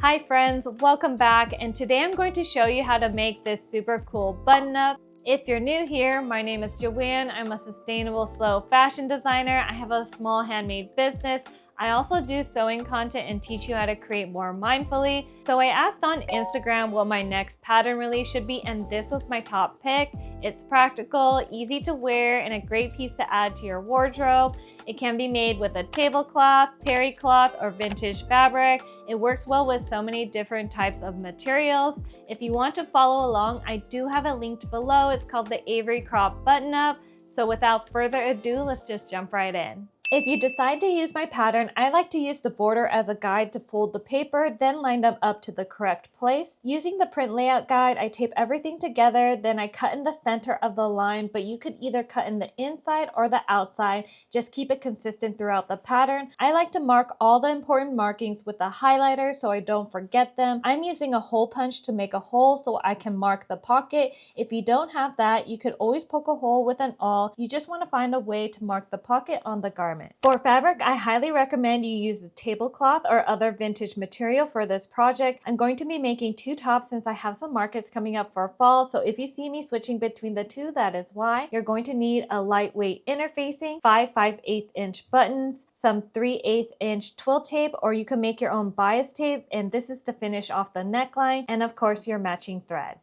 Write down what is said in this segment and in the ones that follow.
Hi friends, welcome back, and today I'm going to show you how to make this super cool button up. If you're new here, my name is Joanne. I'm a sustainable slow fashion designer. I have a small handmade business. I also do sewing content and teach you how to create more mindfully. So I asked on Instagram what my next pattern release should be, and this was my top pick. It's practical, easy to wear, and a great piece to add to your wardrobe. It can be made with a tablecloth, terry cloth, or vintage fabric. It works well with so many different types of materials. If you want to follow along, I do have it linked below. It's called the Avery Crop Button Up. So without further ado, let's just jump right in. If you decide to use my pattern, I like to use the border as a guide to fold the paper, then line them up to the correct place. Using the print layout guide, I tape everything together, then I cut in the center of the line, but you could either cut in the inside or the outside. Just keep it consistent throughout the pattern. I like to mark all the important markings with a highlighter so I don't forget them. I'm using a hole punch to make a hole so I can mark the pocket. If you don't have that, you could always poke a hole with an awl. You just want to find a way to mark the pocket on the garment. For fabric, I highly recommend you use a tablecloth or other vintage material for this project. I'm going to be making two tops since I have some markets coming up for fall, so if you see me switching between the two, that is why. You're going to need a lightweight interfacing, 5/5/8 inch buttons, some 3/8 inch twill tape, or you can make your own bias tape, and this is to finish off the neckline, and of course your matching thread.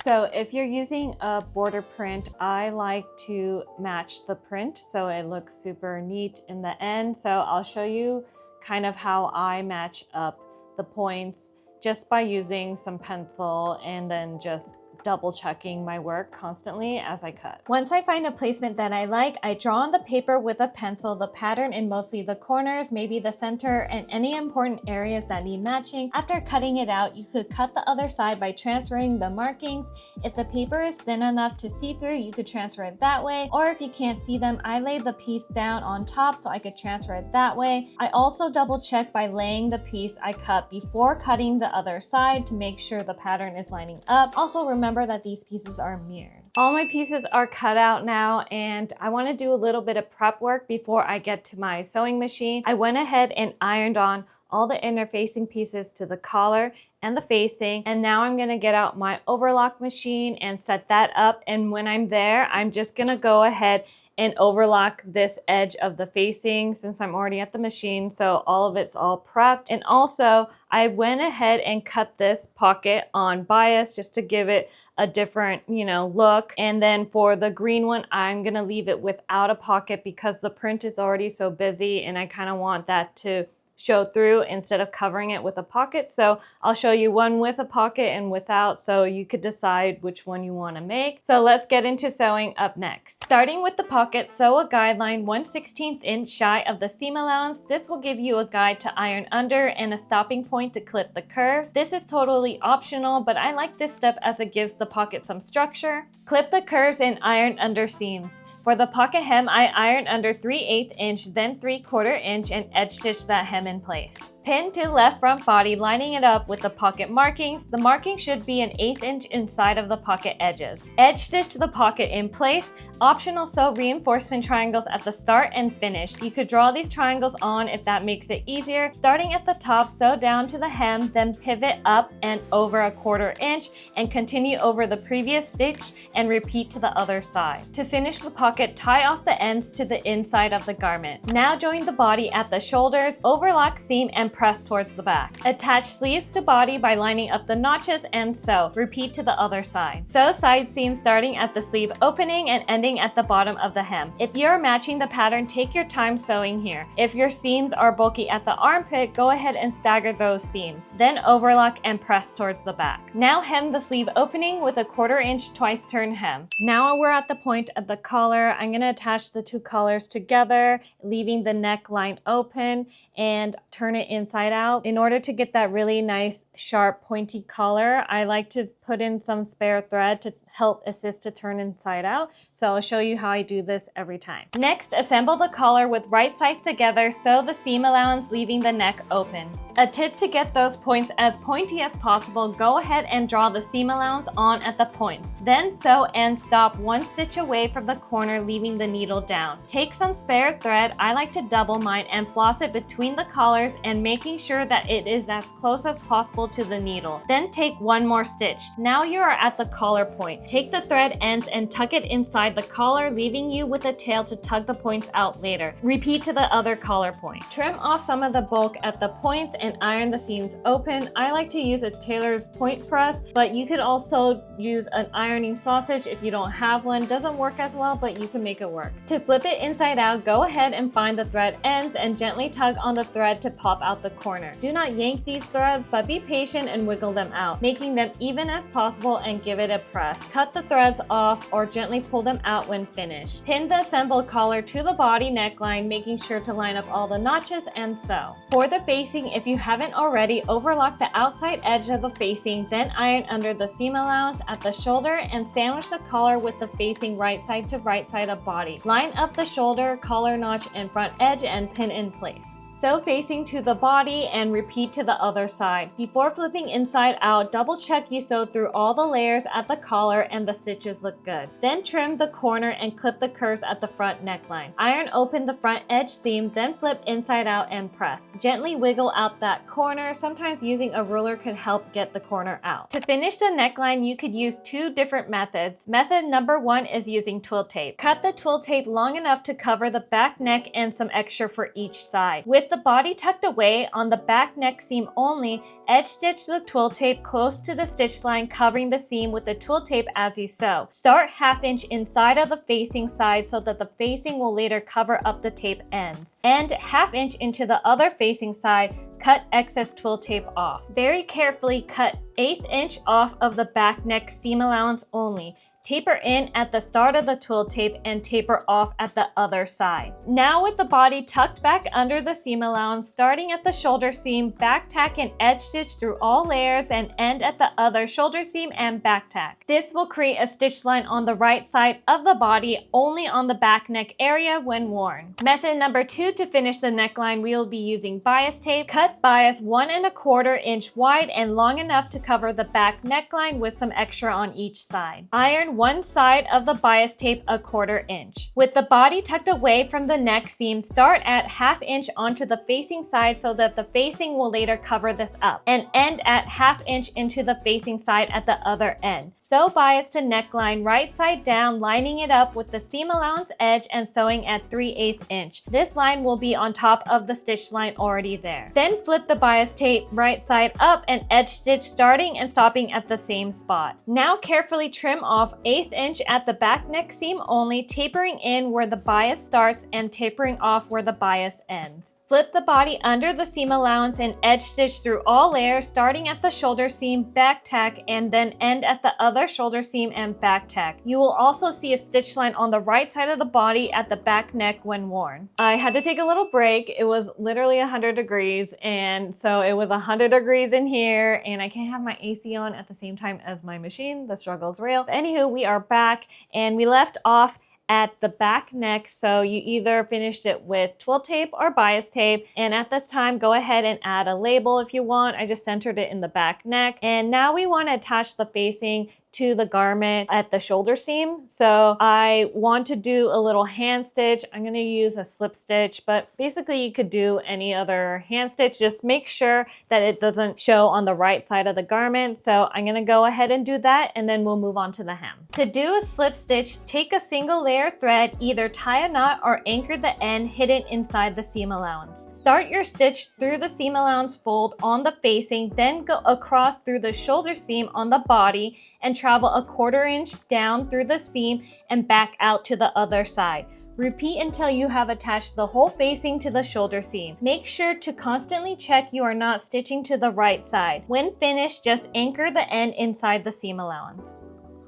So if you're using a border print, I like to match the print so it looks super neat in the end. So I'll show you kind of how I match up the points just by using some pencil and then just double checking my work constantly as I cut. Once I find a placement that I like, I draw on the paper with a pencil the pattern in mostly the corners, maybe the center, and any important areas that need matching. After cutting it out, you could cut the other side by transferring the markings. If the paper is thin enough to see through, you could transfer it that way, or if you can't see them, I lay the piece down on top so I could transfer it that way. I also double check by laying the piece I cut before cutting the other side to make sure the pattern is lining up. Also remember that these pieces are mirrored. All my pieces are cut out now, and I want to do a little bit of prep work before I get to my sewing machine. I went ahead and ironed on all the interfacing pieces to the collar and the facing, and now I'm gonna get out my overlock machine and set that up, and when I'm there, I'm just gonna go ahead and overlock this edge of the facing since I'm already at the machine, so all of it's all prepped. And also, I went ahead and cut this pocket on bias just to give it a different, look. And then for the green one, I'm gonna leave it without a pocket because the print is already so busy and I kind of want that to show through instead of covering it with a pocket. So I'll show you one with a pocket and without, so you could decide which one you want to make. So let's get into sewing up next. Starting with the pocket, sew a guideline 1/16 inch shy of the seam allowance. This will give you a guide to iron under and a stopping point to clip the curves. This is totally optional, but I like this step as it gives the pocket some structure. Clip the curves and iron under seams. For the pocket hem, I iron under 3/8 inch, then 3/4 inch, and edge stitch that hem in place. Pin to left front body, lining it up with the pocket markings. The marking should be 1/8 inch inside of the pocket edges. Edge stitch the pocket in place. Optional, sew reinforcement triangles at the start and finish. You could draw these triangles on if that makes it easier. Starting at the top, sew down to the hem, then pivot up and over 1/4 inch and continue over the previous stitch and repeat to the other side. To finish the pocket, tie off the ends to the inside of the garment. Now join the body at the shoulders, overlock seam and press towards the back. Attach sleeves to body by lining up the notches and sew. Repeat to the other side. Sew side seam starting at the sleeve opening and ending at the bottom of the hem. If you're matching the pattern, take your time sewing here. If your seams are bulky at the armpit, go ahead and stagger those seams. Then overlock and press towards the back. Now hem the sleeve opening with a 1/4 inch twice turn hem. Now we're at the point of the collar. I'm going to attach the two collars together, leaving the neckline open and turn it inside out. In order to get that really nice, sharp, pointy collar, I like to put in some spare thread to help assist to turn inside out. So I'll show you how I do this every time. Next, assemble the collar with right sides together, sew the seam allowance, leaving the neck open. A tip to get those points as pointy as possible, go ahead and draw the seam allowance on at the points. Then sew and stop 1 stitch away from the corner, leaving the needle down. Take some spare thread, I like to double mine, and floss it between the collars and making sure that it is as close as possible to the needle. Then take 1 more stitch. Now you are at the collar point. Take the thread ends and tuck it inside the collar, leaving you with a tail to tug the points out later. Repeat to the other collar point. Trim off some of the bulk at the points and iron the seams open. I like to use a tailor's point press, but you could also use an ironing sausage if you don't have one. Doesn't work as well, but you can make it work. To flip it inside out, go ahead and find the thread ends and gently tug on the thread to pop out the corner. Do not yank these threads, but be patient and wiggle them out, making them even as possible and give it a press. Cut the threads off or gently pull them out when finished. Pin the assembled collar to the body neckline, making sure to line up all the notches and sew. For the facing, if you haven't already, overlock the outside edge of the facing, then iron under the seam allowance at the shoulder and sandwich the collar with the facing right side to right side of body. Line up the shoulder, collar notch, and front edge and pin in place. Sew facing to the body and repeat to the other side. Before flipping inside out, double check you sewed through all the layers at the collar and the stitches look good. Then trim the corner and clip the curves at the front neckline. Iron open the front edge seam, then flip inside out and press. Gently wiggle out that corner. Sometimes using a ruler could help get the corner out. To finish the neckline, you could use 2 different methods. Method number 1 is using twill tape. Cut the twill tape long enough to cover the back neck and some extra for each side. With the body tucked away on the back neck seam only, edge stitch the twill tape close to the stitch line, covering the seam with the twill tape as you sew. Start 1/2 inch inside of the facing side so that the facing will later cover up the tape ends. And 1/2 inch into the other facing side, cut excess twill tape off. Very carefully cut 1/8 inch off of the back neck seam allowance only. Taper in at the start of the twill tape and taper off at the other side. Now with the body tucked back under the seam allowance, starting at the shoulder seam, back tack and edge stitch through all layers and end at the other shoulder seam and back tack. This will create a stitch line on the right side of the body, only on the back neck area when worn. Method number 2, to finish the neckline, we will be using bias tape. Cut bias 1 1/4 inch wide and long enough to cover the back neckline with some extra on each side. Iron one side of the bias tape 1/4 inch. With the body tucked away from the neck seam, start at 1/2 inch onto the facing side so that the facing will later cover this up, and end at 1/2 inch into the facing side at the other end. Sew bias to neckline right side down, lining it up with the seam allowance edge and sewing at 3/8 inch. This line will be on top of the stitch line already there. Then flip the bias tape right side up and edge stitch starting and stopping at the same spot. Now carefully trim off 1/8 inch at the back neck seam only, tapering in where the bias starts and tapering off where the bias ends. Flip the body under the seam allowance and edge stitch through all layers, starting at the shoulder seam, back tack, and then end at the other shoulder seam and back tack. You will also see a stitch line on the right side of the body at the back neck when worn. I had to take a little break. It was literally 100 degrees, and so it was 100 degrees in here, and I can't have my AC on at the same time as my machine. The struggle is real. Anywho, we are back, and we left off at the back neck, so you either finished it with twill tape or bias tape, and at this time go ahead and add a label if you want. I just centered it in the back neck, and now we want to attach the facing to the garment at the shoulder seam. So I want to do a little hand stitch. I'm going to use a slip stitch, but basically you could do any other hand stitch. Just make sure that it doesn't show on the right side of the garment. So I'm going to go ahead and do that, and then we'll move on to the hem. To do a slip stitch, take a single layer thread, either tie a knot or anchor the end hidden inside the seam allowance. Start your stitch through the seam allowance fold on the facing, then go across through the shoulder seam on the body and travel 1/4 inch down through the seam and back out to the other side. Repeat until you have attached the whole facing to the shoulder seam. Make sure to constantly check you are not stitching to the right side. When finished, just anchor the end inside the seam allowance.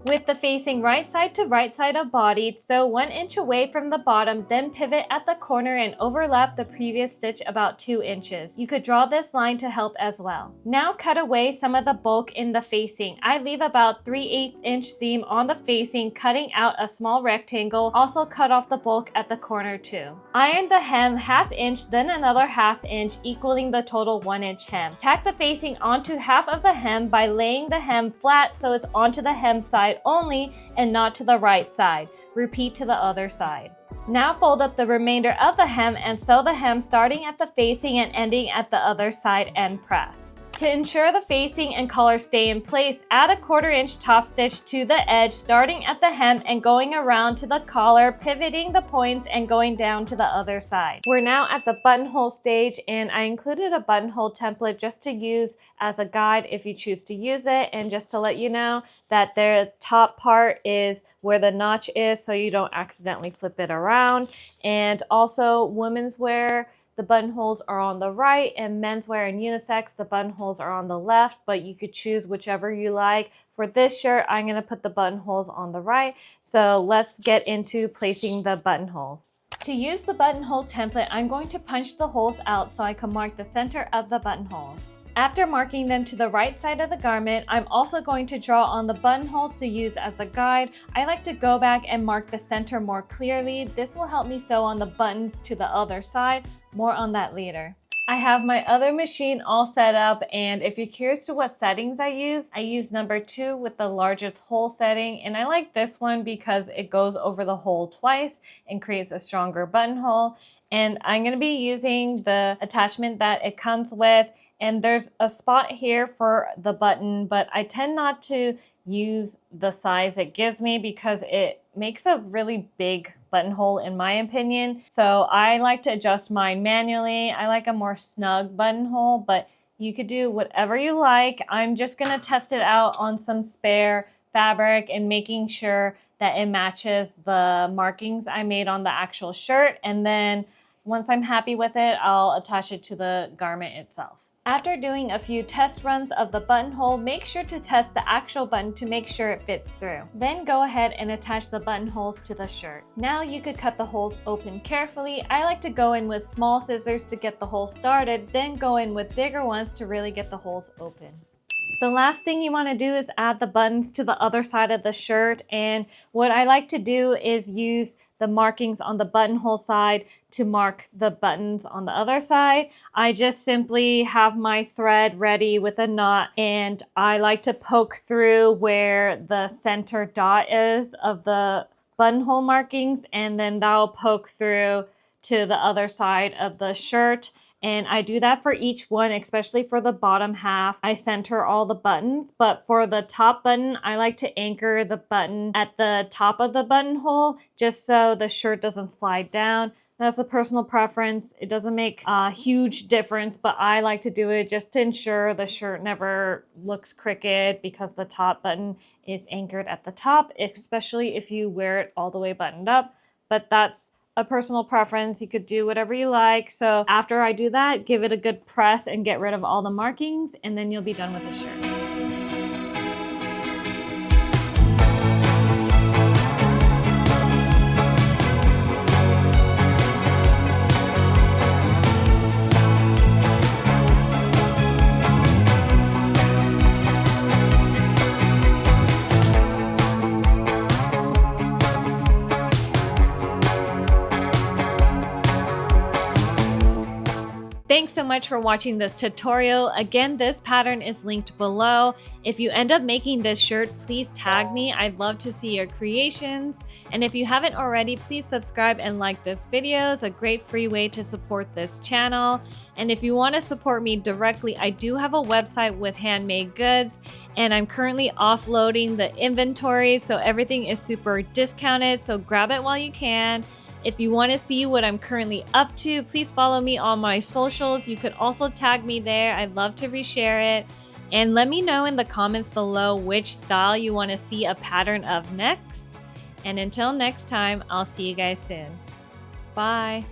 With the facing right side of body, sew 1 inch away from the bottom, then pivot at the corner and overlap the previous stitch about 2 inches. You could draw this line to help as well. Now cut away some of the bulk in the facing. I leave about 3/8 inch seam on the facing, cutting out a small rectangle. Also cut off the bulk at the corner too. Iron the hem 1/2 inch, then another 1/2 inch, equaling the total 1 inch hem. Tack the facing onto half of the hem by laying the hem flat so it's onto the hem side only and not to the right side. Repeat to the other side. Now fold up the remainder of the hem and sew the hem starting at the facing and ending at the other side and press. To ensure the facing and collar stay in place, add a 1/4 inch top stitch to the edge starting at the hem and going around to the collar, pivoting the points and going down to the other side. We're now at the buttonhole stage, and I included a buttonhole template just to use as a guide if you choose to use it, and just to let you know that the top part is where the notch is so you don't accidentally flip it around. And also women's wear, the buttonholes are on the right, and menswear and unisex, the buttonholes are on the left, but you could choose whichever you like. For this shirt, I'm gonna put the buttonholes on the right. So let's get into placing the buttonholes. To use the buttonhole template, I'm going to punch the holes out so I can mark the center of the buttonholes. After marking them to the right side of the garment, I'm also going to draw on the buttonholes to use as a guide. I like to go back and mark the center more clearly. This will help me sew on the buttons to the other side. More on that later. I have my other machine all set up, and if you're curious to what settings I use number 2 with the largest hole setting, and I like this one because it goes over the hole twice and creates a stronger buttonhole. And I'm going to be using the attachment that it comes with, and there's a spot here for the button, but I tend not to use the size it gives me because it makes a really big buttonhole in my opinion. So I like to adjust mine manually. I like a more snug buttonhole, but you could do whatever you like. I'm just gonna test it out on some spare fabric and making sure that it matches the markings I made on the actual shirt. And then once I'm happy with it, I'll attach it to the garment itself. After doing a few test runs of the buttonhole, make sure to test the actual button to make sure it fits through. Then go ahead and attach the buttonholes to the shirt. Now you could cut the holes open carefully. I like to go in with small scissors to get the hole started, then go in with bigger ones to really get the holes open. The last thing you want to do is add the buttons to the other side of the shirt, and what I like to do is use the markings on the buttonhole side to mark the buttons on the other side. I just simply have my thread ready with a knot, and I like to poke through where the center dot is of the buttonhole markings, and then that'll poke through to the other side of the shirt. And I do that for each one, especially for the bottom half. I center all the buttons, but for the top button, I like to anchor the button at the top of the buttonhole just so the shirt doesn't slide down. That's a personal preference. It doesn't make a huge difference, but I like to do it just to ensure the shirt never looks crooked because the top button is anchored at the top, especially if you wear it all the way buttoned up. But that's a personal preference. You could do whatever you like. So after I do that, give it a good press and get rid of all the markings, and then you'll be done with the shirt. Thanks so much for watching this tutorial. Again, this pattern is linked below. If you end up making this shirt, please tag me. I'd love to see your creations. And if you haven't already, please subscribe and like this video. It's a great free way to support this channel. And if you want to support me directly, I do have a website with handmade goods, and I'm currently offloading the inventory, so everything is super discounted, so grab it while you can. If you want to see what I'm currently up to, please follow me on my socials. You could also tag me there. I'd love to reshare it. And let me know in the comments below which style you want to see a pattern of next. And until next time, I'll see you guys soon. Bye.